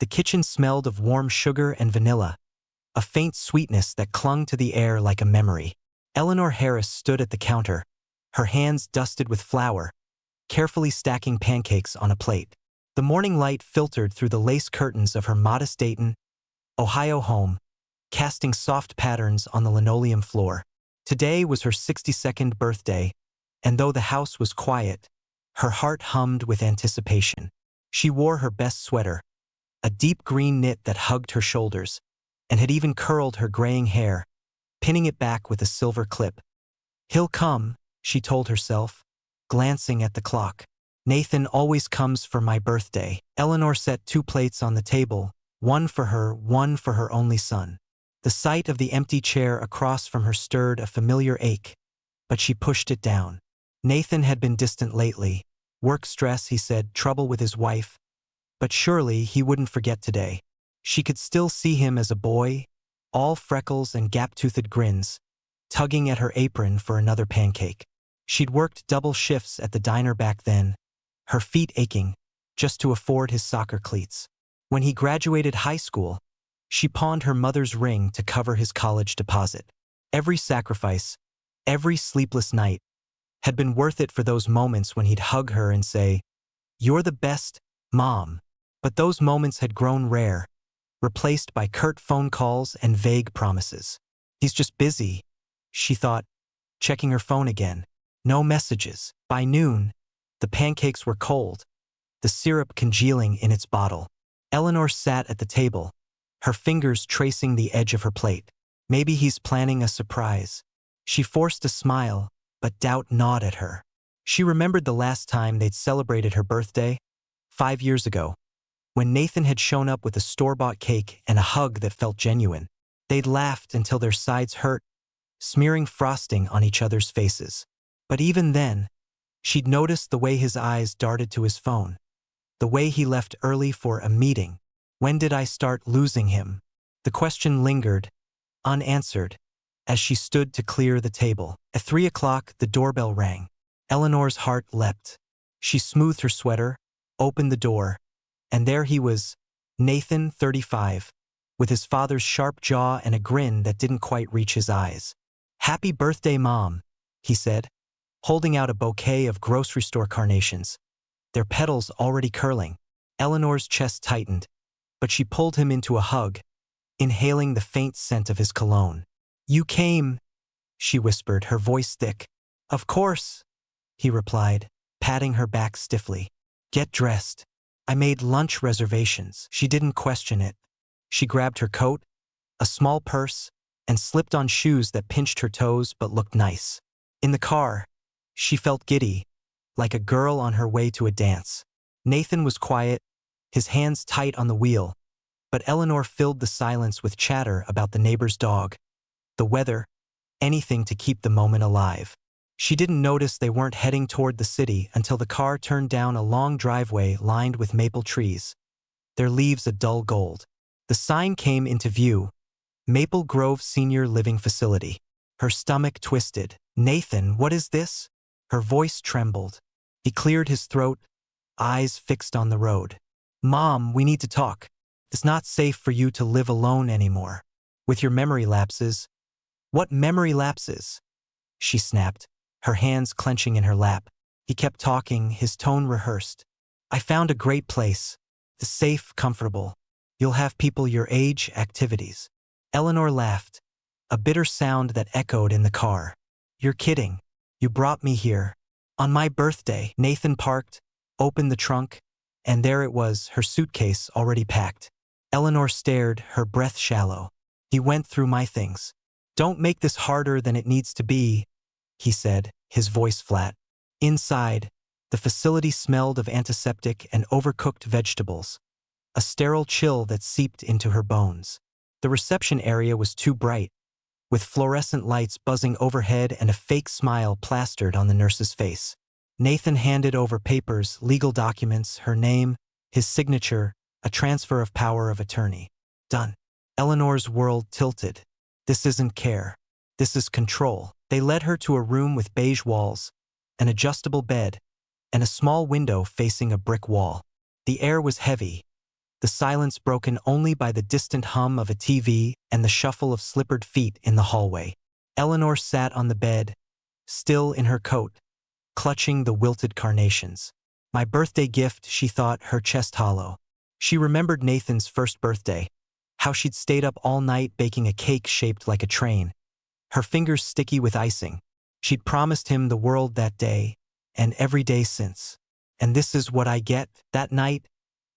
The kitchen smelled of warm sugar and vanilla, a faint sweetness that clung to the air like a memory. Eleanor Harris stood at the counter, her hands dusted with flour, carefully stacking pancakes on a plate. The morning light filtered through the lace curtains of her modest Dayton, Ohio home, casting soft patterns on the linoleum floor. Today was her 62nd birthday, and though the house was quiet, her heart hummed with anticipation. She wore her best sweater, a deep green knit that hugged her shoulders, and had even curled her graying hair, pinning it back with a silver clip. "He'll come," she told herself, glancing at the clock. "Nathan always comes for my birthday." Eleanor set 2 plates on the table, one for her only son. The sight of the empty chair across from her stirred a familiar ache, but she pushed it down. Nathan had been distant lately. Work stress, he said, trouble with his wife. But surely he wouldn't forget today. She could still see him as a boy, all freckles and gap-toothed grins, tugging at her apron for another pancake. She'd worked double shifts at the diner back then, her feet aching, just to afford his soccer cleats. When he graduated high school, she pawned her mother's ring to cover his college deposit. Every sacrifice, every sleepless night, had been worth it for those moments when he'd hug her and say, "You're the best, Mom." But those moments had grown rare, replaced by curt phone calls and vague promises. "He's just busy," she thought, checking her phone again. No messages. By noon, the pancakes were cold, the syrup congealing in its bottle. Eleanor sat at the table, her fingers tracing the edge of her plate. Maybe he's planning a surprise. She forced a smile, but doubt gnawed at her. She remembered the last time they'd celebrated her birthday, 5 years ago, when Nathan had shown up with a store-bought cake and a hug that felt genuine. They'd laughed until their sides hurt, smearing frosting on each other's faces. But even then, she'd noticed the way his eyes darted to his phone, the way he left early for a meeting. When did I start losing him? The question lingered, unanswered, as she stood to clear the table. At 3 o'clock, the doorbell rang. Eleanor's heart leapt. She smoothed her sweater, opened the door, and there he was, Nathan, 35, with his father's sharp jaw and a grin that didn't quite reach his eyes. "Happy birthday, Mom," he said, holding out a bouquet of grocery store carnations, their petals already curling. Eleanor's chest tightened, but she pulled him into a hug, inhaling the faint scent of his cologne. "You came," she whispered, her voice thick. "Of course," he replied, patting her back stiffly. "Get dressed. I made lunch reservations." She didn't question it. She grabbed her coat, a small purse, and slipped on shoes that pinched her toes but looked nice. In the car, she felt giddy, like a girl on her way to a dance. Nathan was quiet, his hands tight on the wheel, but Eleanor filled the silence with chatter about the neighbor's dog, the weather, anything to keep the moment alive. She didn't notice they weren't heading toward the city until the car turned down a long driveway lined with maple trees, their leaves a dull gold. The sign came into view, Maple Grove Senior Living Facility. Her stomach twisted. "Nathan, what is this?" Her voice trembled. He cleared his throat, eyes fixed on the road. "Mom, we need to talk. It's not safe for you to live alone anymore. With your memory lapses." "What memory lapses?" she snapped, her hands clenching in her lap. He kept talking, his tone rehearsed. "I found a great place. It's safe, comfortable. You'll have people your age, activities." Eleanor laughed, a bitter sound that echoed in the car. "You're kidding. You brought me here. On my birthday." Nathan parked, opened the trunk, and there it was, her suitcase already packed. Eleanor stared, her breath shallow. "He went through my things." "Don't make this harder than it needs to be," he said, his voice flat. Inside, the facility smelled of antiseptic and overcooked vegetables, a sterile chill that seeped into her bones. The reception area was too bright, with fluorescent lights buzzing overhead and a fake smile plastered on the nurse's face. Nathan handed over papers, legal documents, her name, his signature, a transfer of power of attorney. Done. Eleanor's world tilted. This isn't care. This is control. They led her to a room with beige walls, an adjustable bed, and a small window facing a brick wall. The air was heavy, the silence broken only by the distant hum of a TV and the shuffle of slippered feet in the hallway. Eleanor sat on the bed, still in her coat, clutching the wilted carnations. My birthday gift, she thought, her chest hollow. She remembered Nathan's first birthday, how she'd stayed up all night baking a cake shaped like a train, her fingers sticky with icing. She'd promised him the world that day, and every day since. And this is what I get? That night,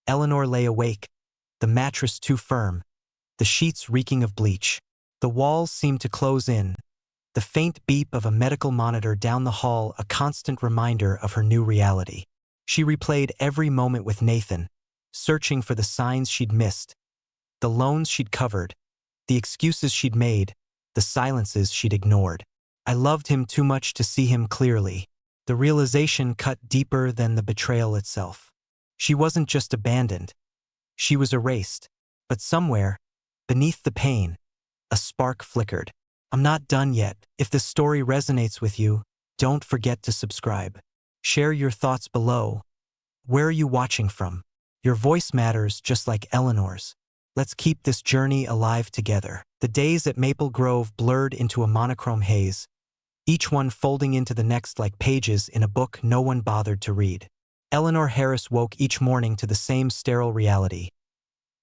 Eleanor lay awake, the mattress too firm, the sheets reeking of bleach. The walls seemed to close in, the faint beep of a medical monitor down the hall a constant reminder of her new reality. She replayed every moment with Nathan, searching for the signs she'd missed, the loans she'd covered, the excuses she'd made, the silences she'd ignored. I loved him too much to see him clearly. The realization cut deeper than the betrayal itself. She wasn't just abandoned. She was erased. But somewhere, beneath the pain, a spark flickered. I'm not done yet. If this story resonates with you, don't forget to subscribe. Share your thoughts below. Where are you watching from? Your voice matters just like Eleanor's. Let's keep this journey alive together. The days at Maple Grove blurred into a monochrome haze, each one folding into the next like pages in a book no one bothered to read. Eleanor Harris woke each morning to the same sterile reality.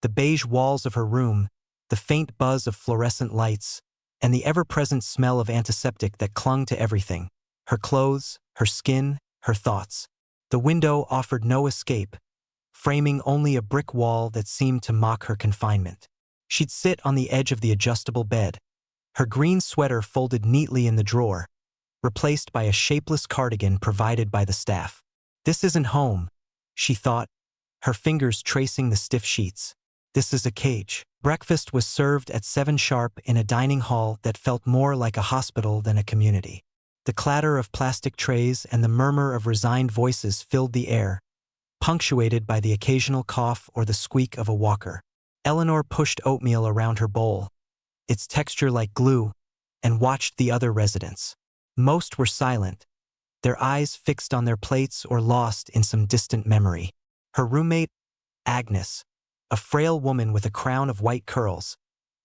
The beige walls of her room, the faint buzz of fluorescent lights, and the ever-present smell of antiseptic that clung to everything. Her clothes, her skin, her thoughts. The window offered no escape, framing only a brick wall that seemed to mock her confinement. She'd sit on the edge of the adjustable bed, her green sweater folded neatly in the drawer, replaced by a shapeless cardigan provided by the staff. This isn't home, she thought, her fingers tracing the stiff sheets. This is a cage. Breakfast was served at 7 sharp in a dining hall that felt more like a hospital than a community. The clatter of plastic trays and the murmur of resigned voices filled the air, punctuated by the occasional cough or the squeak of a walker. Eleanor pushed oatmeal around her bowl, its texture like glue, and watched the other residents. Most were silent, their eyes fixed on their plates or lost in some distant memory. Her roommate, Agnes, a frail woman with a crown of white curls,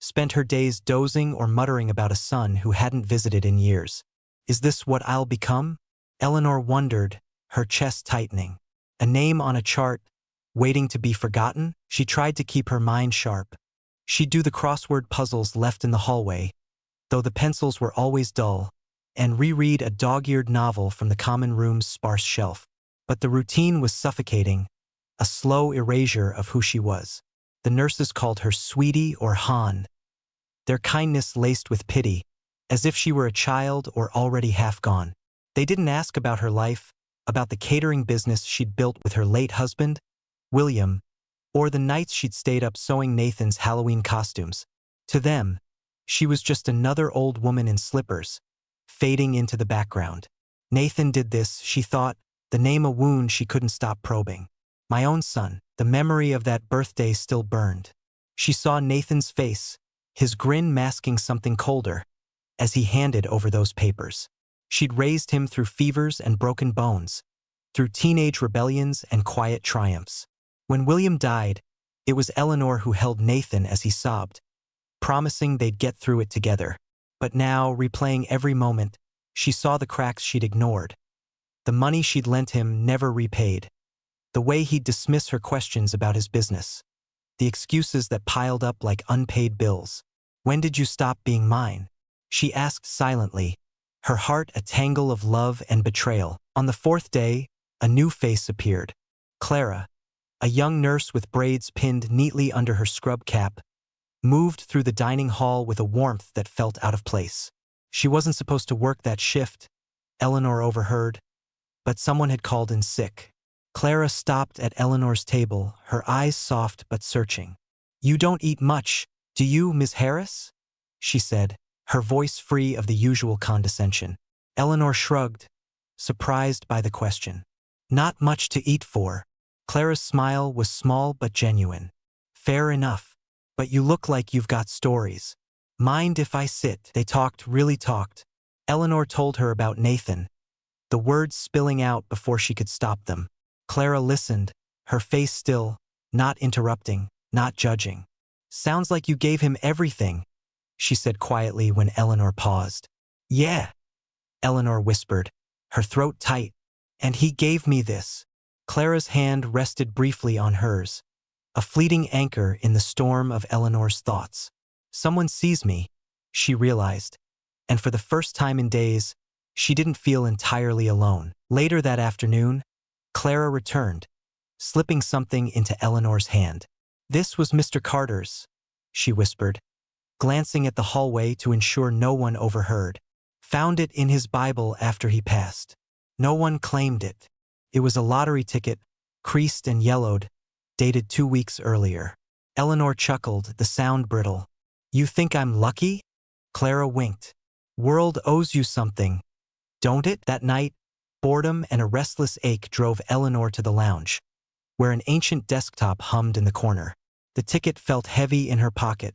spent her days dozing or muttering about a son who hadn't visited in years. Is this what I'll become? Eleanor wondered, her chest tightening. A name on a chart, waiting to be forgotten? She tried to keep her mind sharp. She'd do the crossword puzzles left in the hallway, though the pencils were always dull, and reread a dog-eared novel from the common room's sparse shelf. But the routine was suffocating, a slow erasure of who she was. The nurses called her Sweetie or Han, their kindness laced with pity, as if she were a child or already half gone. They didn't ask about her life, about the catering business she'd built with her late husband, William, or the nights she'd stayed up sewing Nathan's Halloween costumes. To them, she was just another old woman in slippers, fading into the background. Nathan did this, she thought, the name a wound she couldn't stop probing. My own son. The memory of that birthday still burned. She saw Nathan's face, his grin masking something colder, as he handed over those papers. She'd raised him through fevers and broken bones, through teenage rebellions and quiet triumphs. When William died, it was Eleanor who held Nathan as he sobbed, promising they'd get through it together. But now, replaying every moment, she saw the cracks she'd ignored. The money she'd lent him never repaid. The way he'd dismiss her questions about his business. The excuses that piled up like unpaid bills. When did you stop being mine? She asked silently, her heart a tangle of love and betrayal. On the 4th day, a new face appeared. Clara, a young nurse with braids pinned neatly under her scrub cap, moved through the dining hall with a warmth that felt out of place. She wasn't supposed to work that shift, Eleanor overheard, but someone had called in sick. Clara stopped at Eleanor's table, her eyes soft but searching. You don't eat much, do you, Ms. Harris? She said, her voice free of the usual condescension. Eleanor shrugged, surprised by the question. Not much to eat for. Clara's smile was small but genuine. Fair enough. But you look like you've got stories. Mind if I sit? They talked, really talked. Eleanor told her about Nathan, the words spilling out before she could stop them. Clara listened, her face still, not interrupting, not judging. "Sounds like you gave him everything," she said quietly when Eleanor paused. "Yeah," Eleanor whispered, her throat tight. "And he gave me this." Clara's hand rested briefly on hers, a fleeting anchor in the storm of Eleanor's thoughts. Someone sees me, she realized, and for the first time in days, she didn't feel entirely alone. Later that afternoon, Clara returned, slipping something into Eleanor's hand. "This was Mr. Carter's," she whispered, glancing at the hallway to ensure no one overheard. "Found it in his Bible after he passed. No one claimed it. It was a lottery ticket, creased and yellowed, dated 2 weeks earlier." Eleanor chuckled, the sound brittle. "You think I'm lucky?" Clara winked. "World owes you something, don't it?" That night, boredom and a restless ache drove Eleanor to the lounge, where an ancient desktop hummed in the corner. The ticket felt heavy in her pocket,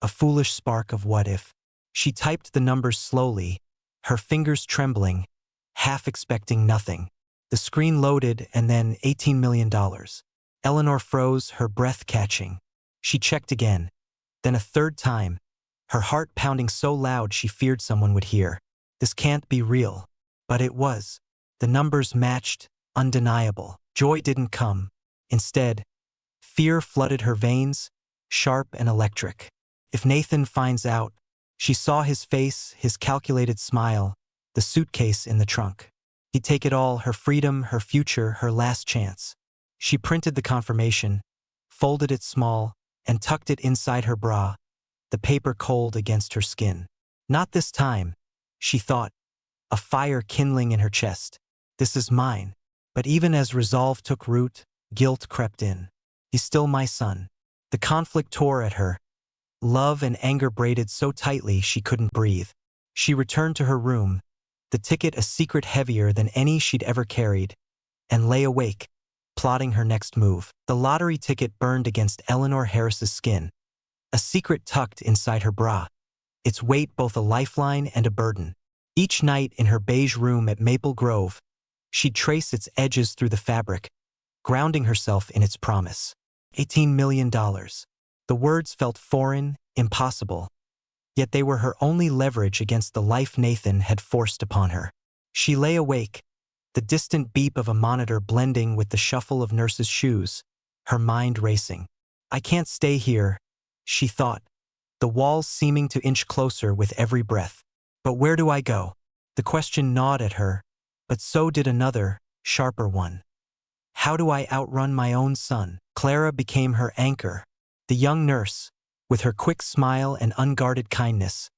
a foolish spark of what if. She typed the numbers slowly, her fingers trembling, half expecting nothing. The screen loaded and then $18 million. Eleanor froze, her breath catching. She checked again, then a third time, her heart pounding so loud she feared someone would hear. This can't be real. But it was. The numbers matched, undeniable. Joy didn't come. Instead, fear flooded her veins, sharp and electric. If Nathan finds out, she saw his face, his calculated smile, the suitcase in the trunk. He'd take it all, her freedom, her future, her last chance. She printed the confirmation, folded it small, and tucked it inside her bra, the paper cold against her skin. "Not this time," she thought, a fire kindling in her chest. "This is mine." But even as resolve took root, guilt crept in. "He's still my son." The conflict tore at her, love and anger braided so tightly she couldn't breathe. She returned to her room, the ticket a secret heavier than any she'd ever carried, and lay awake, plotting her next move. The lottery ticket burned against Eleanor Harris's skin, a secret tucked inside her bra, its weight both a lifeline and a burden. Each night in her beige room at Maple Grove, she'd trace its edges through the fabric, grounding herself in its promise. $18 million. The words felt foreign, impossible, yet they were her only leverage against the life Nathan had forced upon her. She lay awake, the distant beep of a monitor blending with the shuffle of nurses' shoes, her mind racing. "I can't stay here," she thought, the walls seeming to inch closer with every breath. "But where do I go?" The question gnawed at her, but so did another, sharper one. "How do I outrun my own son?" Clara became her anchor. The young nurse, with her quick smile and unguarded kindness,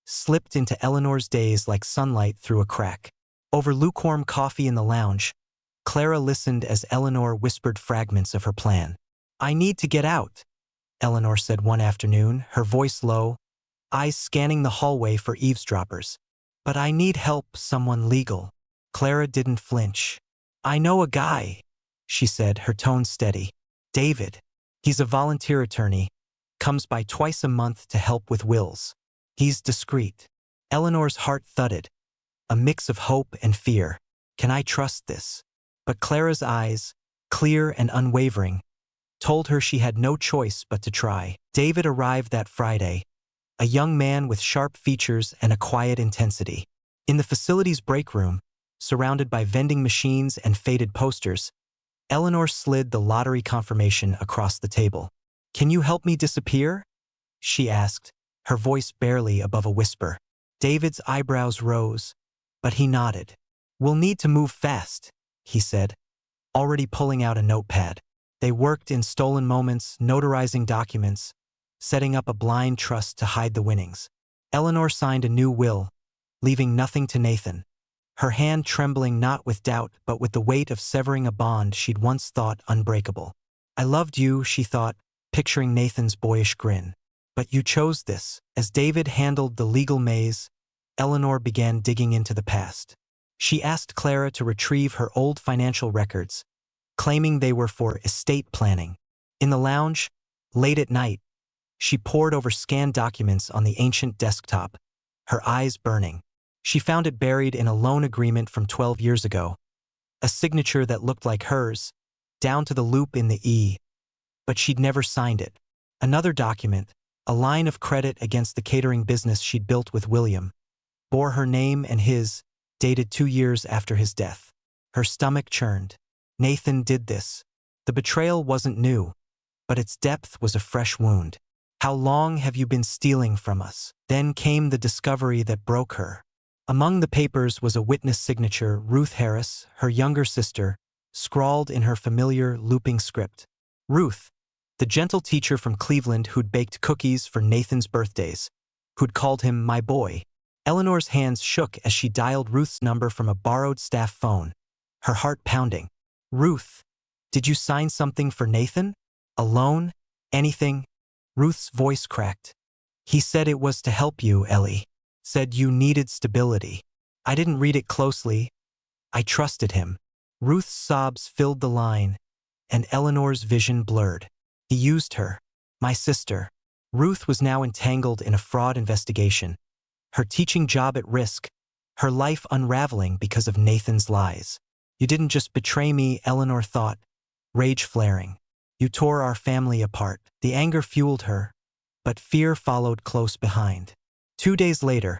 slipped into Eleanor's days like sunlight through a crack. Over lukewarm coffee in the lounge, Clara listened as Eleanor whispered fragments of her plan. "I need to get out," Eleanor said one afternoon, her voice low, eyes scanning the hallway for eavesdroppers. "But I need help, someone legal." Clara didn't flinch. "I know a guy," she said, her tone steady. "David. He's a volunteer attorney, comes by twice a month to help with wills. He's discreet." Eleanor's heart thudded, a mix of hope and fear. Can I trust this? But Clara's eyes, clear and unwavering, told her she had no choice but to try. David arrived that Friday, a young man with sharp features and a quiet intensity. In the facility's break room, surrounded by vending machines and faded posters, Eleanor slid the lottery confirmation across the table. "Can you help me disappear?" she asked, her voice barely above a whisper. David's eyebrows rose, but he nodded. "We'll need to move fast," he said, already pulling out a notepad. They worked in stolen moments, notarizing documents, setting up a blind trust to hide the winnings. Eleanor signed a new will, leaving nothing to Nathan, her hand trembling not with doubt but with the weight of severing a bond she'd once thought unbreakable. "I loved you," she thought, picturing Nathan's boyish grin. "But you chose this." As David handled the legal maze, Eleanor began digging into the past. She asked Clara to retrieve her old financial records, claiming they were for estate planning. In the lounge, late at night, she pored over scanned documents on the ancient desktop, her eyes burning. She found it buried in a loan agreement from 12 years ago, a signature that looked like hers, down to the loop in the E. but she'd never signed it. Another document, a line of credit against the catering business she'd built with William, bore her name and his, dated 2 years after his death. Her stomach churned. Nathan did this. The betrayal wasn't new, but its depth was a fresh wound. How long have you been stealing from us? Then came the discovery that broke her. Among the papers was a witness signature, Ruth Harris, her younger sister, scrawled in her familiar looping script. Ruth, the gentle teacher from Cleveland who'd baked cookies for Nathan's birthdays, who'd called him my boy. Eleanor's hands shook as she dialed Ruth's number from a borrowed staff phone, her heart pounding. Ruth, did you sign something for Nathan? A loan? Anything? Ruth's voice cracked. He said it was to help you, Ellie. Said you needed stability. I didn't read it closely. I trusted him. Ruth's sobs filled the line, and Eleanor's vision blurred. He used her. My sister. Ruth was now entangled in a fraud investigation, her teaching job at risk, her life unraveling because of Nathan's lies. You didn't just betray me, Eleanor thought, rage flaring. You tore our family apart. The anger fueled her, but fear followed close behind. 2 days later,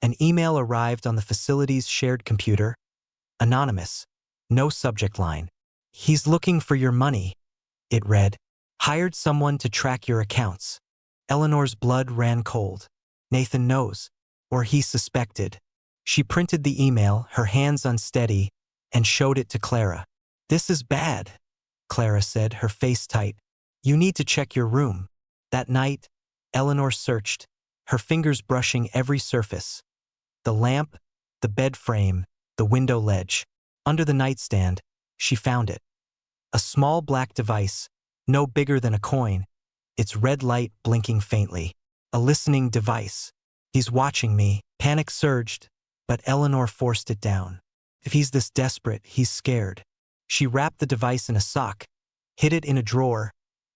an email arrived on the facility's shared computer. Anonymous. No subject line. He's looking for your money, it read. Hired someone to track your accounts. Eleanor's blood ran cold. Nathan knows, or he suspected. She printed the email, her hands unsteady, and showed it to Clara. This is bad, Clara said, her face tight. You need to check your room. That night, Eleanor searched, her fingers brushing every surface. The lamp, the bed frame, the window ledge. Under the nightstand, she found it. A small black device, no bigger than a coin, its red light blinking faintly. A listening device. He's watching me. Panic surged, but Eleanor forced it down. If he's this desperate, he's scared. She wrapped the device in a sock, hid it in a drawer,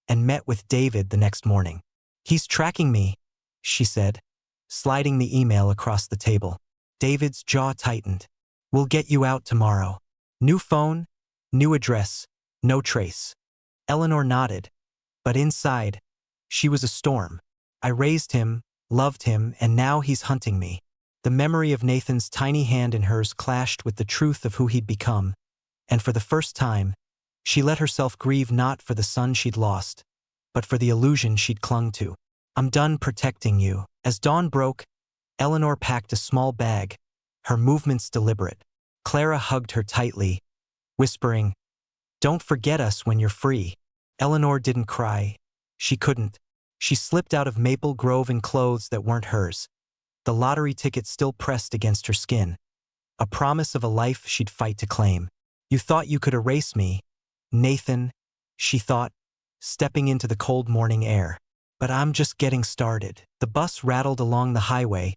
and met with David the next morning. He's tracking me, she said, sliding the email across the table. David's jaw tightened. We'll get you out tomorrow. New phone, new address, no trace. Eleanor nodded, but inside, she was a storm. I raised him, loved him, and now he's hunting me. The memory of Nathan's tiny hand in hers clashed with the truth of who he'd become, and for the first time, she let herself grieve not for the son she'd lost, but for the illusion she'd clung to. I'm done protecting you. As dawn broke, Eleanor packed a small bag, her movements deliberate. Clara hugged her tightly, whispering, "Don't forget us when you're free." Eleanor didn't cry. She couldn't. She slipped out of Maple Grove in clothes that weren't hers, the lottery ticket still pressed against her skin, a promise of a life she'd fight to claim. You thought you could erase me, Nathan, she thought, stepping into the cold morning air. But I'm just getting started. The bus rattled along the highway,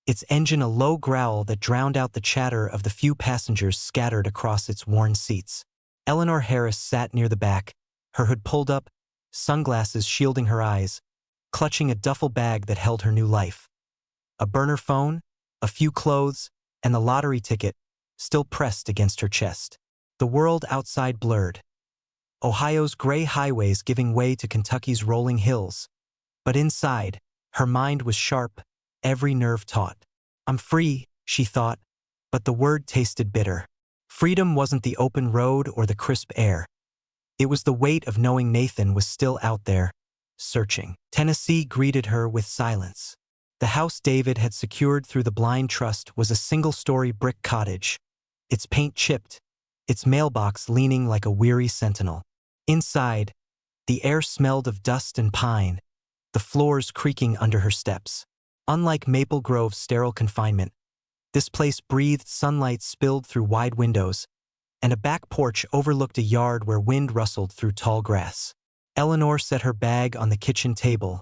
its engine a low growl that drowned out the chatter of the few passengers scattered across its worn seats. Eleanor Harris sat near the back, her hood pulled up, sunglasses shielding her eyes, clutching a duffel bag that held her new life. A burner phone, a few clothes, and the lottery ticket still pressed against her chest. The world outside blurred. Ohio's gray highways giving way to Kentucky's rolling hills. But inside, her mind was sharp, every nerve taut. I'm free, she thought, but the word tasted bitter. Freedom wasn't the open road or the crisp air. It was the weight of knowing Nathan was still out there, searching. Tennessee greeted her with silence. The house David had secured through the blind trust was a single-story brick cottage, its paint chipped, its mailbox leaning like a weary sentinel. Inside, the air smelled of dust and pine, the floors creaking under her steps. Unlike Maple Grove's sterile confinement, this place breathed sunlight spilled through wide windows, and a back porch overlooked a yard where wind rustled through tall grass. Eleanor set her bag on the kitchen table,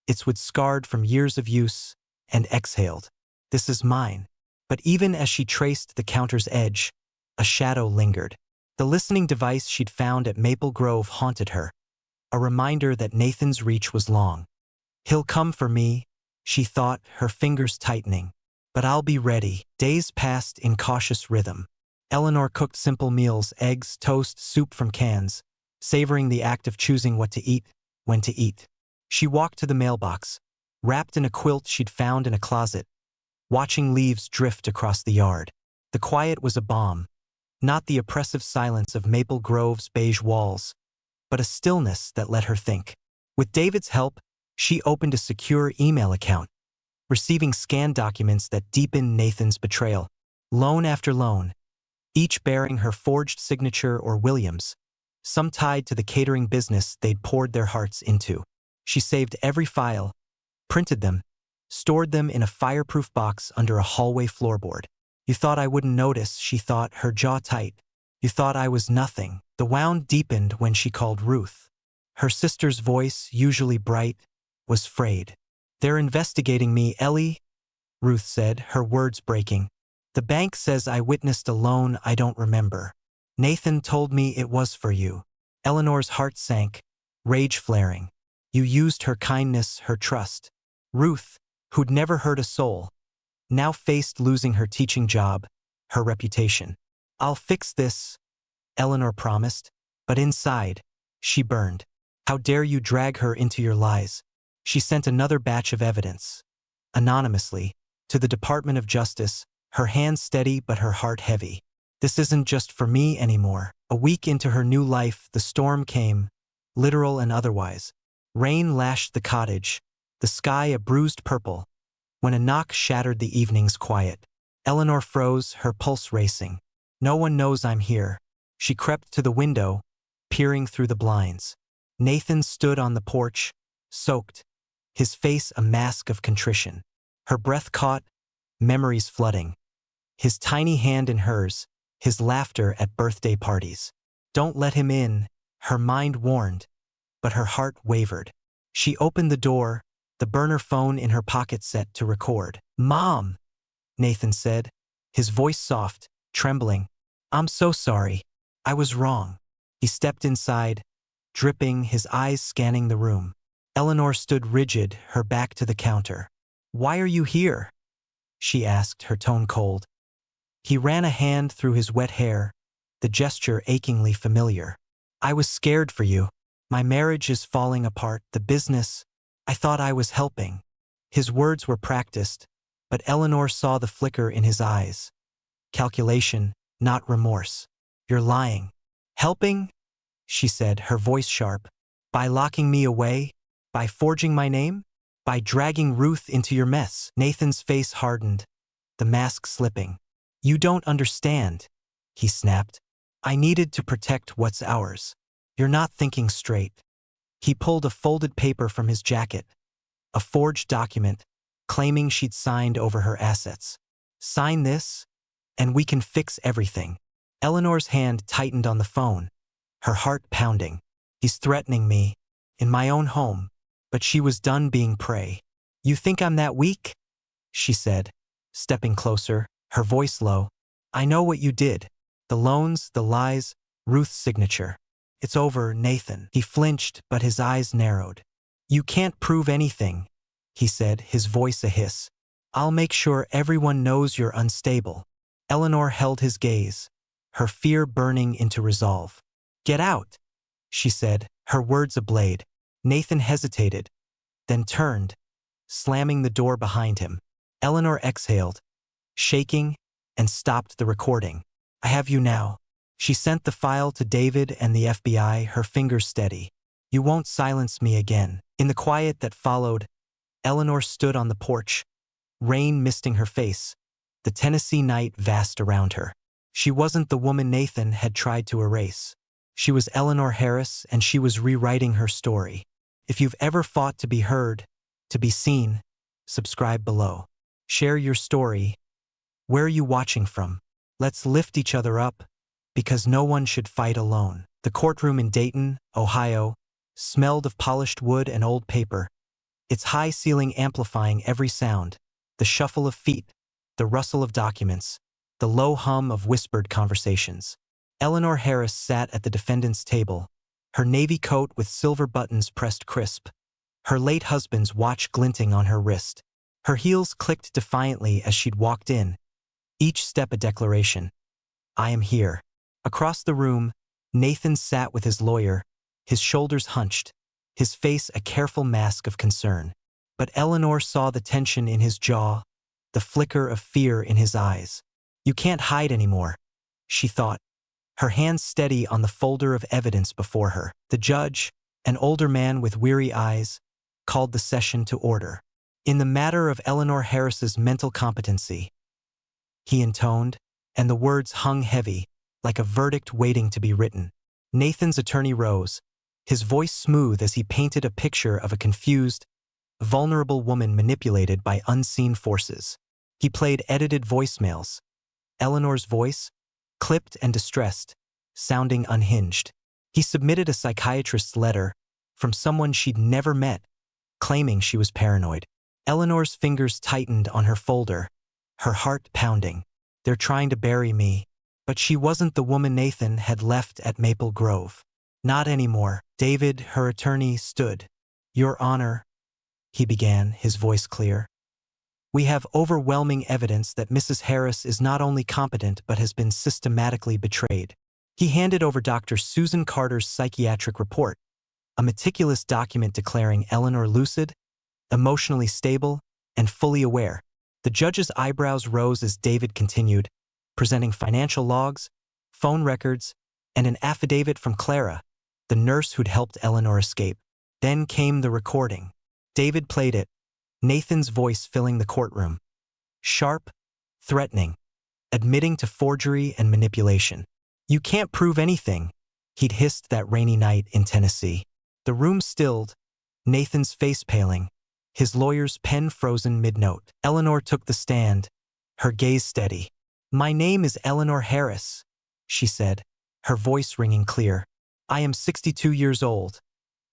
its wood scarred from years of use, and exhaled. This is mine. But even as she traced the counter's edge, a shadow lingered. The listening device she'd found at Maple Grove haunted her, a reminder that Nathan's reach was long. He'll come for me, she thought, her fingers tightening. But I'll be ready. Days passed in cautious rhythm. Eleanor cooked simple meals, eggs, toast, soup from cans, savoring the act of choosing what to eat, when to eat. She walked to the mailbox, wrapped in a quilt she'd found in a closet, watching leaves drift across the yard. The quiet was a balm, not the oppressive silence of Maple Grove's beige walls, but a stillness that let her think. With David's help, she opened a secure email account, receiving scanned documents that deepened Nathan's betrayal. Loan after loan, each bearing her forged signature or Williams', some tied to the catering business they'd poured their hearts into. She saved every file, printed them, stored them in a fireproof box under a hallway floorboard. You thought I wouldn't notice, she thought, her jaw tight. You thought I was nothing. The wound deepened when she called Ruth. Her sister's voice, usually bright, was frayed. They're investigating me, Ellie, Ruth said, her words breaking. The bank says I witnessed a loan I don't remember. Nathan told me it was for you. Eleanor's heart sank, rage flaring. You used her kindness, her trust. Ruth, who'd never hurt a soul, now faced losing her teaching job, her reputation. I'll fix this, Eleanor promised, but inside, she burned. How dare you drag her into your lies? She sent another batch of evidence, anonymously, to the Department of Justice, her hands steady but her heart heavy. This isn't just for me anymore. A week into her new life, the storm came, literal and otherwise. Rain lashed the cottage, the sky a bruised purple, when a knock shattered the evening's quiet. Eleanor froze, her pulse racing. No one knows I'm here. She crept to the window, peering through the blinds. Nathan stood on the porch, soaked, his face a mask of contrition. Her breath caught, memories flooding. His tiny hand in hers, his laughter at birthday parties. Don't let him in, her mind warned, but her heart wavered. She opened the door, the burner phone in her pocket set to record. Mom, Nathan said, his voice soft, trembling. I'm so sorry. I was wrong. He stepped inside, dripping, his eyes scanning the room. Eleanor stood rigid, her back to the counter. Why are you here? She asked, her tone cold. He ran a hand through his wet hair, the gesture achingly familiar. I was scared for you. My marriage is falling apart, the business. I thought I was helping. His words were practiced, but Eleanor saw the flicker in his eyes. Calculation, not remorse. You're lying. Helping? She said, her voice sharp. By locking me away? By forging my name? By dragging Ruth into your mess? Nathan's face hardened, the mask slipping. You don't understand, he snapped. I needed to protect what's ours. You're not thinking straight. He pulled a folded paper from his jacket, a forged document, claiming she'd signed over her assets. Sign this, and we can fix everything. Eleanor's hand tightened on the phone, her heart pounding. He's threatening me, in my own home, but she was done being prey. You think I'm that weak? She said, stepping closer, her voice low. I know what you did. The loans, the lies, Ruth's signature. It's over, Nathan. He flinched, but his eyes narrowed. You can't prove anything, he said, his voice a hiss. I'll make sure everyone knows you're unstable. Eleanor held his gaze, her fear burning into resolve. Get out, she said, her words a blade. Nathan hesitated, then turned, slamming the door behind him. Eleanor exhaled, shaking, and stopped the recording. I have you now. She sent the file to David and the FBI, her fingers steady. You won't silence me again. In the quiet that followed, Eleanor stood on the porch, rain misting her face, the Tennessee night vast around her. She wasn't the woman Nathan had tried to erase. She was Eleanor Harris, and she was rewriting her story. If you've ever fought to be heard, to be seen, subscribe below. Share your story. Where are you watching from? Let's lift each other up, because no one should fight alone. The courtroom in Dayton, Ohio, smelled of polished wood and old paper, its high ceiling amplifying every sound, the shuffle of feet, the rustle of documents, the low hum of whispered conversations. Eleanor Harris sat at the defendant's table, her navy coat with silver buttons pressed crisp, her late husband's watch glinting on her wrist. Her heels clicked defiantly as she'd walked in, each step a declaration. I am here. Across the room, Nathan sat with his lawyer, his shoulders hunched, his face a careful mask of concern. But Eleanor saw the tension in his jaw, the flicker of fear in his eyes. "You can't hide anymore," she thought, her hands steady on the folder of evidence before her. The judge, an older man with weary eyes, called the session to order. "In the matter of Eleanor Harris's mental competency," he intoned, and the words hung heavy, like a verdict waiting to be written. Nathan's attorney rose, his voice smooth as he painted a picture of a confused, vulnerable woman manipulated by unseen forces. He played edited voicemails, Eleanor's voice, clipped and distressed, sounding unhinged. He submitted a psychiatrist's letter from someone she'd never met, claiming she was paranoid. Eleanor's fingers tightened on her folder, her heart pounding. "They're trying to bury me." But she wasn't the woman Nathan had left at Maple Grove. Not anymore. David, her attorney, stood. "Your Honor," he began, his voice clear. "We have overwhelming evidence that Mrs. Harris is not only competent but has been systematically betrayed." He handed over Dr. Susan Carter's psychiatric report, a meticulous document declaring Eleanor lucid, emotionally stable, and fully aware. The judge's eyebrows rose as David continued, presenting financial logs, phone records, and an affidavit from Clara, the nurse who'd helped Eleanor escape. Then came the recording. David played it, Nathan's voice filling the courtroom. Sharp, threatening, admitting to forgery and manipulation. "You can't prove anything," he'd hissed that rainy night in Tennessee. The room stilled, Nathan's face paling, his lawyer's pen frozen mid-note. Eleanor took the stand, her gaze steady. "My name is Eleanor Harris," she said, her voice ringing clear. "I am 62 years old,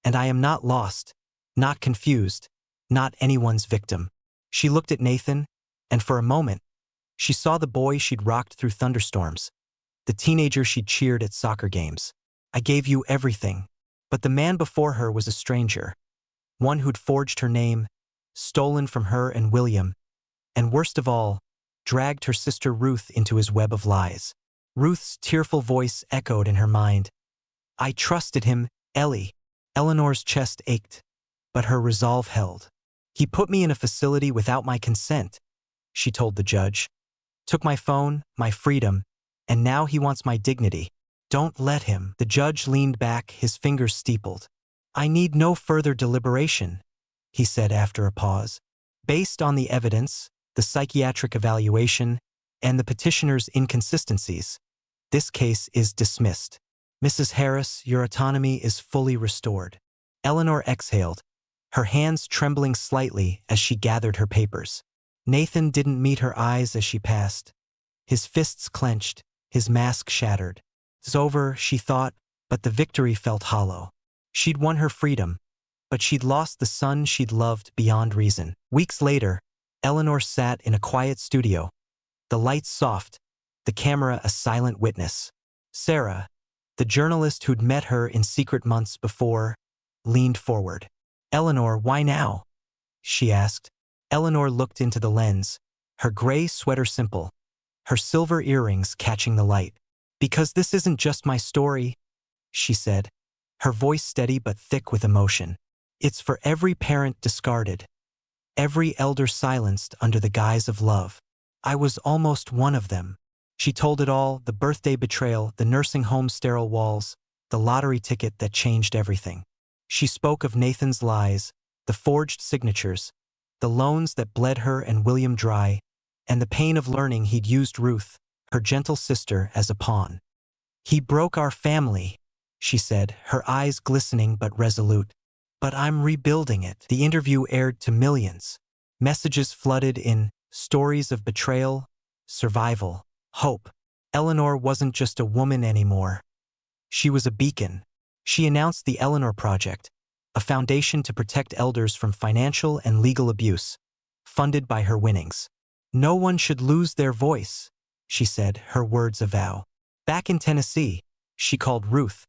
and I am not lost, not confused, not anyone's victim." She looked at Nathan, and for a moment, she saw the boy she'd rocked through thunderstorms, the teenager she'd cheered at soccer games. "I gave you everything." But the man before her was a stranger, one who'd forged her name, stolen from her and William, and worst of all, dragged her sister Ruth into his web of lies. Ruth's tearful voice echoed in her mind. "I trusted him, Ellie." Eleanor's chest ached, but her resolve held. "He put me in a facility without my consent," she told the judge. "Took my phone, my freedom, and now he wants my dignity. Don't let him." The judge leaned back, his fingers steepled. "I need no further deliberation," he said after a pause. "Based on the evidence, the psychiatric evaluation, and the petitioner's inconsistencies, this case is dismissed. Mrs. Harris, your autonomy is fully restored." Eleanor exhaled, her hands trembling slightly as she gathered her papers. Nathan didn't meet her eyes as she passed. His fists clenched, his mask shattered. "It's over," she thought, but the victory felt hollow. She'd won her freedom, but she'd lost the son she'd loved beyond reason. Weeks later, Eleanor sat in a quiet studio, the lights soft, the camera a silent witness. Sarah, the journalist who'd met her in secret months before, leaned forward. "Eleanor, why now?" she asked. Eleanor looked into the lens, her gray sweater simple, her silver earrings catching the light. "Because this isn't just my story," she said, her voice steady but thick with emotion. "It's for every parent discarded, every elder silenced under the guise of love. I was almost one of them." She told it all, the birthday betrayal, the nursing home sterile walls, the lottery ticket that changed everything. She spoke of Nathan's lies, the forged signatures, the loans that bled her and William dry, and the pain of learning he'd used Ruth, her gentle sister, as a pawn. "He broke our family," she said, her eyes glistening but resolute. "But I'm rebuilding it." The interview aired to millions. Messages flooded in, stories of betrayal, survival, hope. Eleanor wasn't just a woman anymore. She was a beacon. She announced the Eleanor Project, a foundation to protect elders from financial and legal abuse, funded by her winnings. "No one should lose their voice," she said, her words a vow. Back in Tennessee, she called Ruth,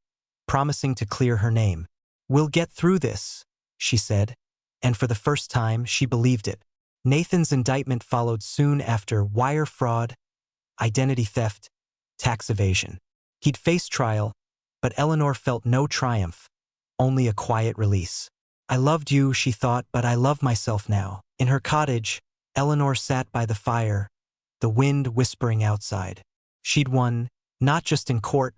promising to clear her name. "We'll get through this," she said, and for the first time she believed it. Nathan's indictment followed soon after: wire fraud, identity theft, tax evasion. He'd face trial, but Eleanor felt no triumph, only a quiet release. I loved you, she thought, but I love myself now. In her cottage, Eleanor sat by the fire, the wind whispering outside. She'd won, not just in court,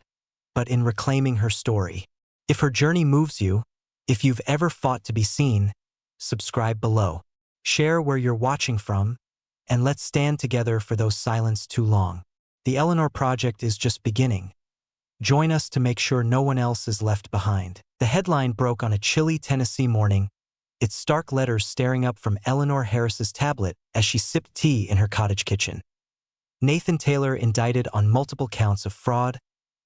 but in reclaiming her story. If her journey moves you, if you've ever fought to be seen, subscribe below. Share where you're watching from, and let's stand together for those silenced too long. The Eleanor Project is just beginning. Join us to make sure no one else is left behind. The headline broke on a chilly Tennessee morning, its stark letters staring up from Eleanor Harris's tablet as she sipped tea in her cottage kitchen. Nathan Taylor indicted on multiple counts of fraud,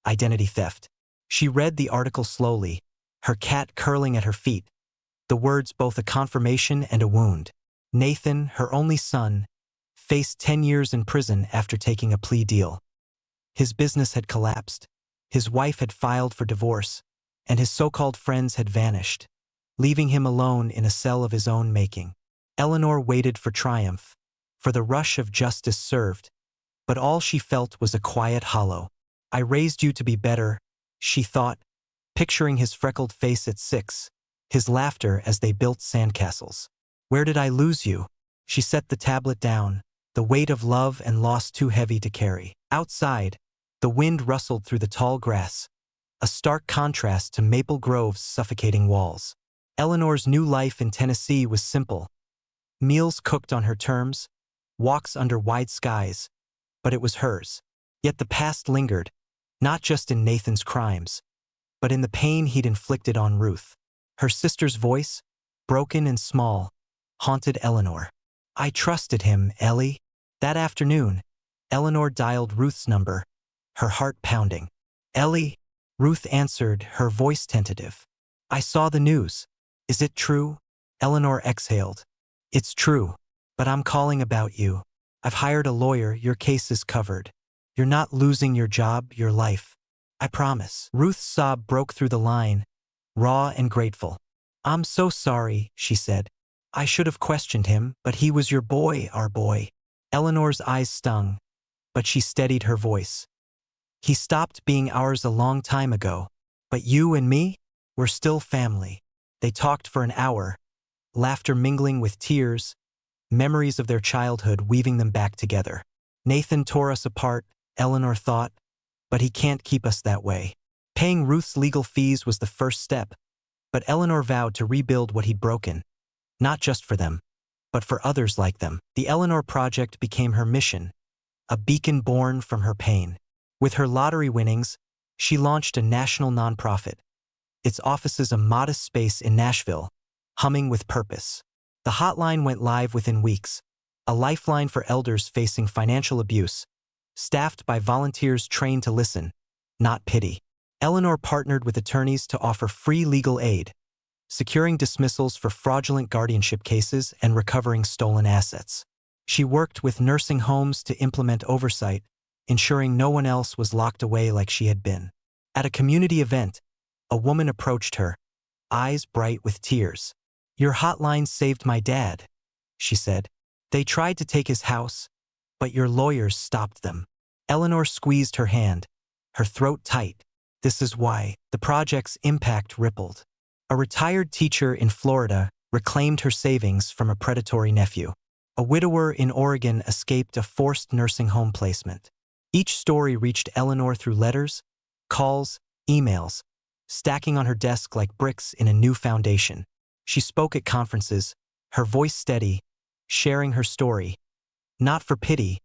identity theft. She read the article slowly, her cat curling at her feet, the words both a confirmation and a wound. Nathan, her only son, faced 10 years in prison after taking a plea deal. His business had collapsed. His wife had filed for divorce, and his so-called friends had vanished, leaving him alone in a cell of his own making. Eleanor waited for triumph, for the rush of justice served, but all she felt was a quiet hollow. I raised you to be better, she thought, picturing his freckled face at 6, his laughter as they built sandcastles. Where did I lose you? She set the tablet down, the weight of love and loss too heavy to carry. Outside, the wind rustled through the tall grass, a stark contrast to Maple Grove's suffocating walls. Eleanor's new life in Tennessee was simple. Meals cooked on her terms, walks under wide skies, but it was hers. Yet the past lingered, not just in Nathan's crimes, but in the pain he'd inflicted on Ruth. Her sister's voice, broken and small, haunted Eleanor. I trusted him, Ellie. That afternoon, Eleanor dialed Ruth's number, her heart pounding. Ellie, Ruth answered, her voice tentative. I saw the news. Is it true? Eleanor exhaled. It's true, but I'm calling about you. I've hired a lawyer, your case is covered. You're not losing your job, your life. I promise. Ruth's sob broke through the line, raw and grateful. I'm so sorry, she said. I should have questioned him, but he was your boy, our boy. Eleanor's eyes stung, but she steadied her voice. He stopped being ours a long time ago, but you and me, we're still family. They talked for an hour, laughter mingling with tears, memories of their childhood weaving them back together. Nathan tore us apart, Eleanor thought, but he can't keep us that way. Paying Ruth's legal fees was the first step, but Eleanor vowed to rebuild what he'd broken, not just for them, but for others like them. The Eleanor Project became her mission, a beacon born from her pain. With her lottery winnings, she launched a national nonprofit, its offices a modest space in Nashville, humming with purpose. The hotline went live within weeks, a lifeline for elders facing financial abuse, staffed by volunteers trained to listen, not pity. Eleanor partnered with attorneys to offer free legal aid, securing dismissals for fraudulent guardianship cases and recovering stolen assets. She worked with nursing homes to implement oversight, ensuring no one else was locked away like she had been. At a community event, a woman approached her, eyes bright with tears. Your hotline saved my dad, she said. They tried to take his house, but your lawyers stopped them. Eleanor squeezed her hand, her throat tight. This is why. The project's impact rippled. A retired teacher in Florida reclaimed her savings from a predatory nephew. A widower in Oregon escaped a forced nursing home placement. Each story reached Eleanor through letters, calls, emails, stacking on her desk like bricks in a new foundation. She spoke at conferences, her voice steady, sharing her story, not for pity,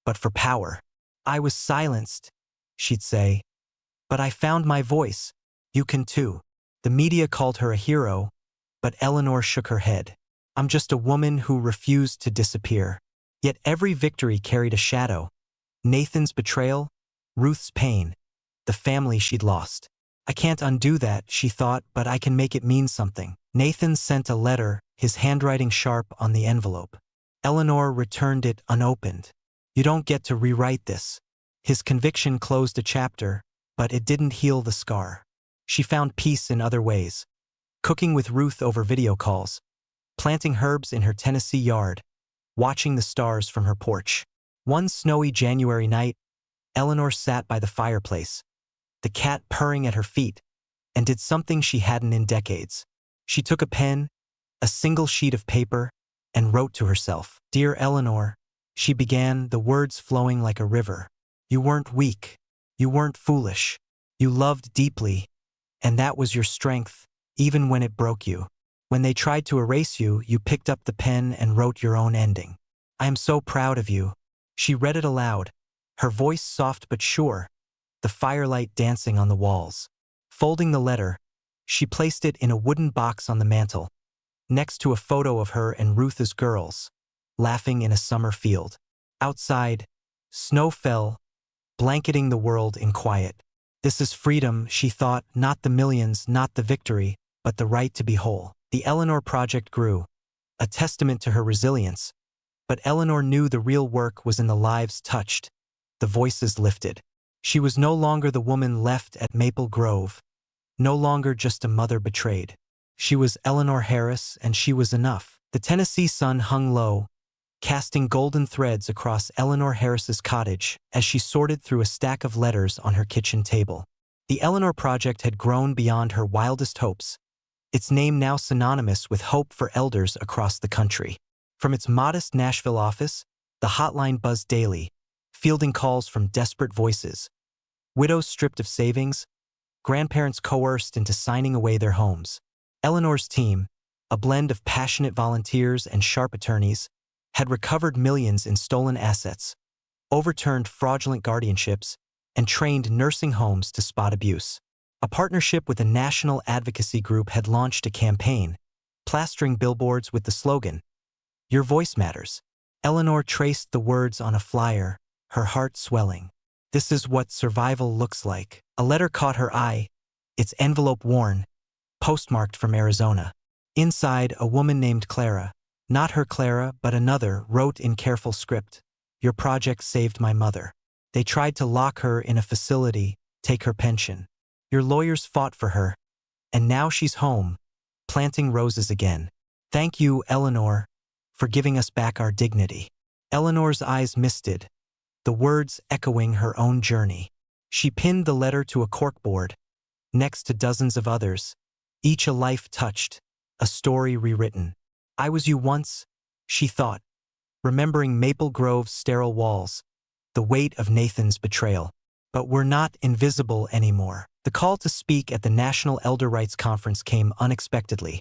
but for power. I was silenced, she'd say, but I found my voice. You can too. The media called her a hero, but Eleanor shook her head. I'm just a woman who refused to disappear. Yet every victory carried a shadow. Nathan's betrayal, Ruth's pain, the family she'd lost. I can't undo that, she thought, but I can make it mean something. Nathan sent a letter, his handwriting sharp on the envelope. Eleanor returned it unopened. You don't get to rewrite this. His conviction closed a chapter, but it didn't heal the scar. She found peace in other ways. Cooking with Ruth over video calls, planting herbs in her Tennessee yard, watching the stars from her porch. One snowy January night, Eleanor sat by the fireplace, the cat purring at her feet, and did something she hadn't in decades. She took a pen, a single sheet of paper, and wrote to herself. "Dear Eleanor," she began, the words flowing like a river. "You weren't weak. You weren't foolish. You loved deeply, and that was your strength, even when it broke you. When they tried to erase you, you picked up the pen and wrote your own ending. I am so proud of you." She read it aloud, her voice soft but sure, the firelight dancing on the walls. Folding the letter, she placed it in a wooden box on the mantel, next to a photo of her and Ruth as girls, laughing in a summer field. Outside, snow fell, blanketing the world in quiet. This is freedom, she thought, not the millions, not the victory, but the right to be whole. The Eleanor Project grew, a testament to her resilience, but Eleanor knew the real work was in the lives touched, the voices lifted. She was no longer the woman left at Maple Grove, no longer just a mother betrayed. She was Eleanor Harris, and she was enough. The Tennessee sun hung low, casting golden threads across Eleanor Harris's cottage as she sorted through a stack of letters on her kitchen table. The Eleanor Project had grown beyond her wildest hopes, its name now synonymous with hope for elders across the country. From its modest Nashville office, the hotline buzzed daily, fielding calls from desperate voices. Widows stripped of savings, grandparents coerced into signing away their homes. Eleanor's team, a blend of passionate volunteers and sharp attorneys, had recovered millions in stolen assets, overturned fraudulent guardianships, and trained nursing homes to spot abuse. A partnership with a national advocacy group had launched a campaign, plastering billboards with the slogan, "Your voice matters." Eleanor traced the words on a flyer, her heart swelling. This is what survival looks like. A letter caught her eye, its envelope worn, postmarked from Arizona. Inside, a woman named Clara, not her Clara but another, wrote in careful script, "Your project saved my mother. They tried to lock her in a facility, take her pension. Your lawyers fought for her, and now she's home, planting roses again. Thank you, Eleanor, for giving us back our dignity." Eleanor's eyes misted, the words echoing her own journey. She pinned the letter to a corkboard, next to dozens of others, each a life touched, a story rewritten. "I was you once," she thought, remembering Maple Grove's sterile walls, the weight of Nathan's betrayal. "But we're not invisible anymore." The call to speak at the National Elder Rights Conference came unexpectedly.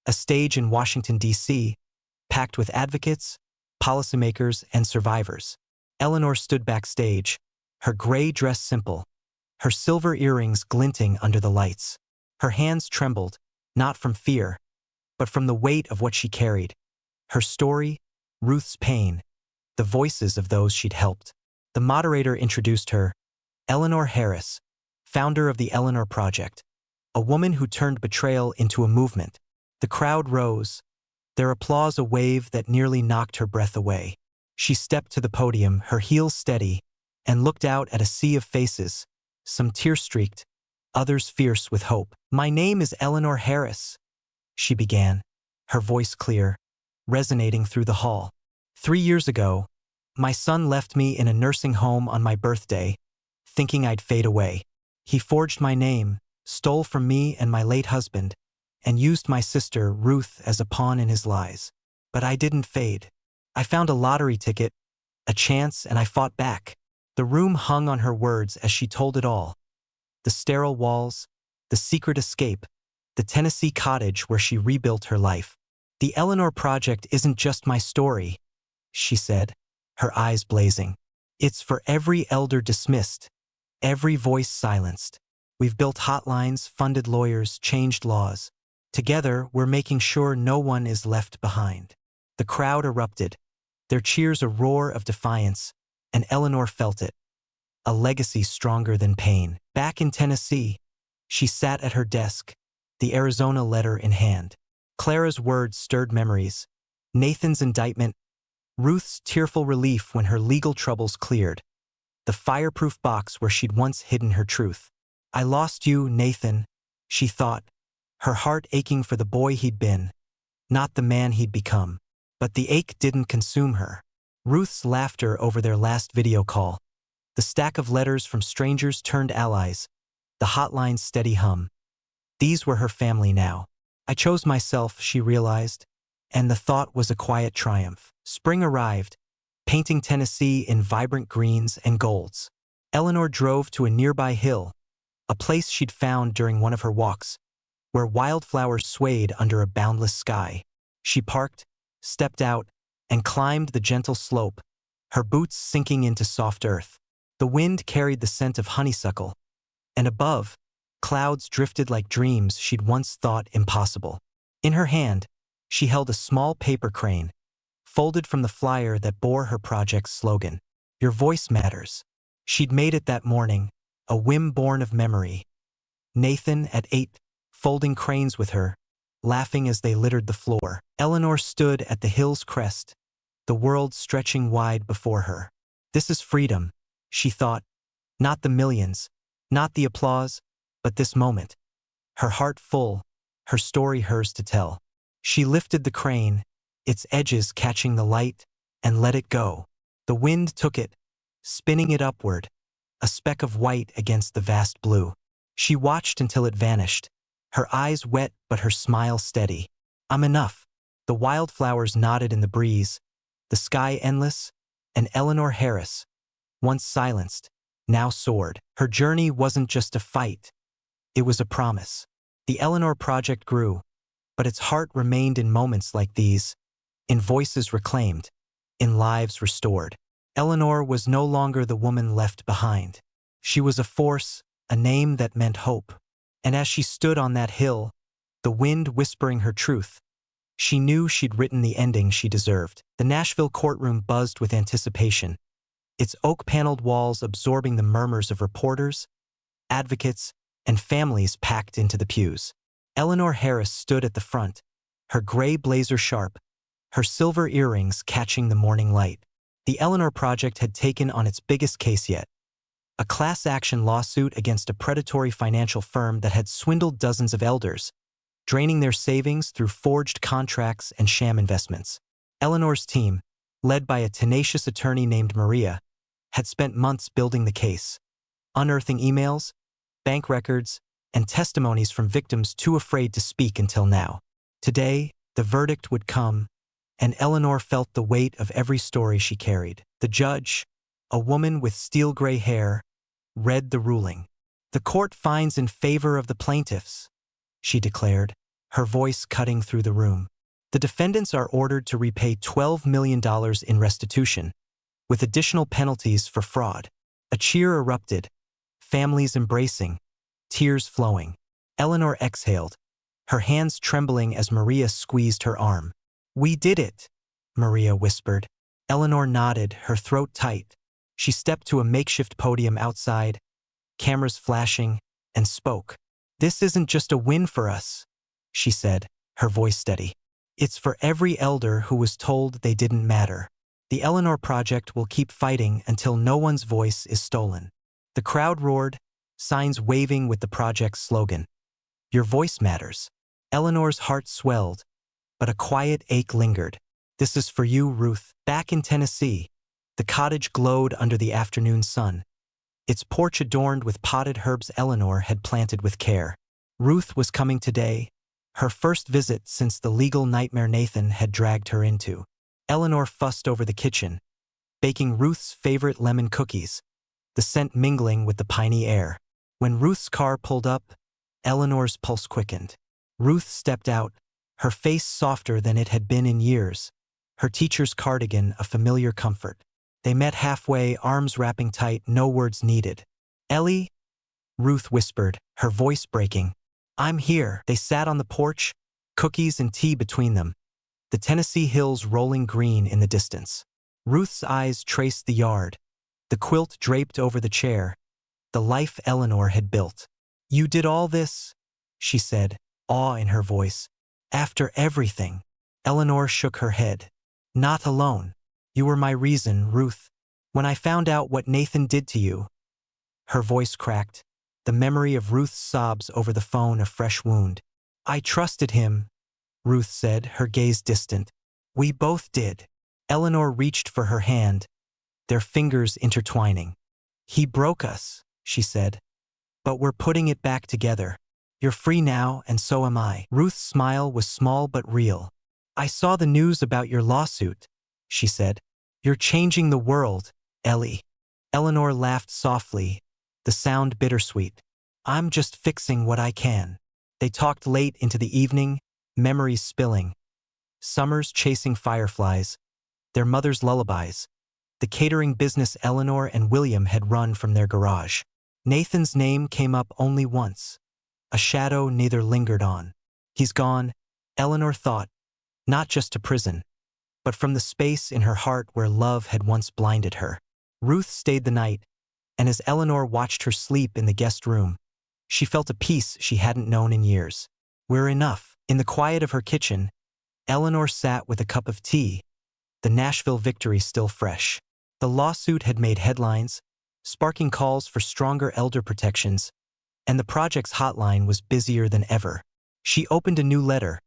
A stage in Washington, D.C., packed with advocates, policymakers, and survivors. Eleanor stood backstage, her gray dress simple, her silver earrings glinting under the lights. Her hands trembled, not from fear, but from the weight of what she carried. Her story, Ruth's pain, the voices of those she'd helped. The moderator introduced her, Eleanor Harris, founder of the Eleanor Project, a woman who turned betrayal into a movement. The crowd rose, their applause a wave that nearly knocked her breath away. She stepped to the podium, her heels steady, and looked out at a sea of faces, some tear-streaked, others fierce with hope. "My name is Eleanor Harris," she began, her voice clear, resonating through the hall. "3 years ago, my son left me in a nursing home on my birthday, thinking I'd fade away. He forged my name, stole from me and my late husband, and used my sister, Ruth, as a pawn in his lies. But I didn't fade. I found a lottery ticket, a chance, and I fought back." The room hung on her words as she told it all. The sterile walls, the secret escape, the Tennessee cottage where she rebuilt her life. "The Eleanor Project isn't just my story," she said, her eyes blazing. "It's for every elder dismissed, every voice silenced. We've built hotlines, funded lawyers, changed laws. Together, we're making sure no one is left behind." The crowd erupted, their cheers a roar of defiance, and Eleanor felt it. A legacy stronger than pain. Back in Tennessee, she sat at her desk, the Arizona letter in hand. Clara's words stirred memories. Nathan's indictment, Ruth's tearful relief when her legal troubles cleared, the fireproof box where she'd once hidden her truth. "I lost you, Nathan," she thought, her heart aching for the boy he'd been, not the man he'd become. But the ache didn't consume her. Ruth's laughter over their last video call, the stack of letters from strangers turned allies, the hotline's steady hum. These were her family now. I chose myself, she realized, and the thought was a quiet triumph. Spring arrived, painting Tennessee in vibrant greens and golds. Eleanor drove to a nearby hill, a place she'd found during one of her walks, where wildflowers swayed under a boundless sky. She parked, stepped out, and climbed the gentle slope, her boots sinking into soft earth. The wind carried the scent of honeysuckle, and above, clouds drifted like dreams she'd once thought impossible. In her hand, she held a small paper crane, folded from the flyer that bore her project's slogan, "Your voice matters." She'd made it that morning, a whim born of memory. Nathan, at 8, folding cranes with her, laughing as they littered the floor. Eleanor stood at the hill's crest, the world stretching wide before her. This is freedom, she thought. Not the millions, not the applause, but this moment. Her heart full, her story hers to tell. She lifted the crane, its edges catching the light, and let it go. The wind took it, spinning it upward, a speck of white against the vast blue. She watched until it vanished, her eyes wet but her smile steady. I'm enough. The wildflowers nodded in the breeze, the sky endless, and Eleanor Harris, once silenced, now soared. Her journey wasn't just a fight, it was a promise. The Eleanor Project grew, but its heart remained in moments like these, in voices reclaimed, in lives restored. Eleanor was no longer the woman left behind. She was a force, a name that meant hope. And as she stood on that hill, the wind whispering her truth, she knew she'd written the ending she deserved. The Nashville courtroom buzzed with anticipation, its oak-paneled walls absorbing the murmurs of reporters, advocates, and families packed into the pews. Eleanor Harris stood at the front, her gray blazer sharp, her silver earrings catching the morning light. The Eleanor Project had taken on its biggest case yet, a class-action lawsuit against a predatory financial firm that had swindled dozens of elders, draining their savings through forged contracts and sham investments. Eleanor's team, led by a tenacious attorney named Maria, had spent months building the case, unearthing emails, bank records, and testimonies from victims too afraid to speak until now. Today, the verdict would come, and Eleanor felt the weight of every story she carried. The judge, a woman with steel-gray hair, read the ruling. "The court finds in favor of the plaintiffs," she declared, her voice cutting through the room. "The defendants are ordered to repay $12 million in restitution, with additional penalties for fraud." A cheer erupted, families embracing, tears flowing. Eleanor exhaled, her hands trembling as Maria squeezed her arm. "We did it," Maria whispered. Eleanor nodded, her throat tight. She stepped to a makeshift podium outside, cameras flashing, and spoke. "This isn't just a win for us," she said, her voice steady. "It's for every elder who was told they didn't matter. The Eleanor Project will keep fighting until no one's voice is stolen." The crowd roared, signs waving with the project's slogan, "Your voice matters." Eleanor's heart swelled, but a quiet ache lingered. "This is for you, Ruth." Back in Tennessee, the cottage glowed under the afternoon sun, its porch adorned with potted herbs Eleanor had planted with care. Ruth was coming today, her first visit since the legal nightmare Nathan had dragged her into. Eleanor fussed over the kitchen, baking Ruth's favorite lemon cookies, the scent mingling with the piney air. When Ruth's car pulled up, Eleanor's pulse quickened. Ruth stepped out, her face softer than it had been in years, her teacher's cardigan a familiar comfort. They met halfway, arms wrapping tight, no words needed. "Ellie?" Ruth whispered, her voice breaking. "I'm here." They sat on the porch, cookies and tea between them, the Tennessee hills rolling green in the distance. Ruth's eyes traced the yard, the quilt draped over the chair, the life Eleanor had built. "You did all this?" she said, awe in her voice. "After everything?" Eleanor shook her head. "Not alone. You were my reason, Ruth. When I found out what Nathan did to you..." Her voice cracked, the memory of Ruth's sobs over the phone a fresh wound. "I trusted him," Ruth said, her gaze distant. "We both did." Eleanor reached for her hand, their fingers intertwining. "He broke us," she said, "but we're putting it back together." You're free now, and so am I. Ruth's smile was small but real. I saw the news about your lawsuit, she said. You're changing the world, Ellie. Eleanor laughed softly, the sound bittersweet. I'm just fixing what I can. They talked late into the evening, memories spilling. Summers chasing fireflies, their mother's lullabies. The catering business Eleanor and William had run from their garage. Nathan's name came up only once. A shadow neither lingered on. He's gone, Eleanor thought, not just to prison, but from the space in her heart where love had once blinded her. Ruth stayed the night, and as Eleanor watched her sleep in the guest room, she felt a peace she hadn't known in years. We're enough. In the quiet of her kitchen, Eleanor sat with a cup of tea, the Nashville victory still fresh. The lawsuit had made headlines, sparking calls for stronger elder protections, and the project's hotline was busier than ever. She opened a new letter,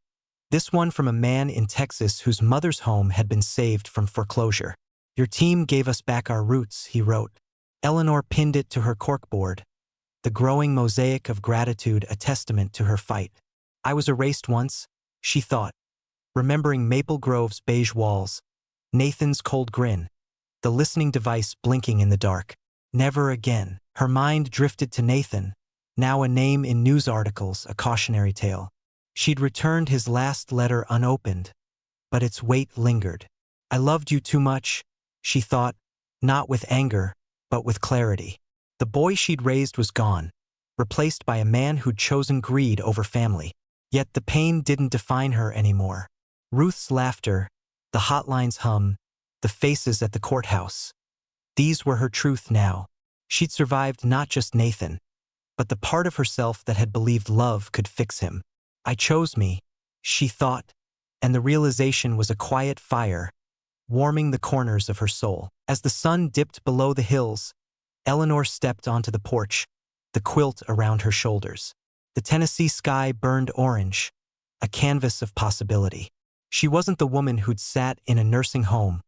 this one from a man in Texas whose mother's home had been saved from foreclosure. Your team gave us back our roots, he wrote. Eleanor pinned it to her corkboard, the growing mosaic of gratitude a testament to her fight. I was erased once, she thought, remembering Maple Grove's beige walls, Nathan's cold grin, the listening device blinking in the dark. Never again. Her mind drifted to Nathan, now a name in news articles, a cautionary tale. She'd returned his last letter unopened, but its weight lingered. I loved you too much, she thought, not with anger, but with clarity. The boy she'd raised was gone, replaced by a man who'd chosen greed over family. Yet the pain didn't define her anymore. Ruth's laughter, the hotline's hum, the faces at the courthouse. These were her truth now. She'd survived not just Nathan, but the part of herself that had believed love could fix him. I chose me, she thought, and the realization was a quiet fire, warming the corners of her soul. As the sun dipped below the hills, Eleanor stepped onto the porch, the quilt around her shoulders. The Tennessee sky burned orange, a canvas of possibility. She wasn't the woman who'd sat in a nursing home,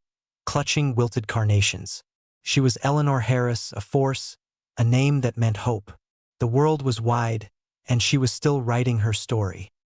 clutching wilted carnations. She was Eleanor Harris, a force, a name that meant hope. The world was wide, and she was still writing her story.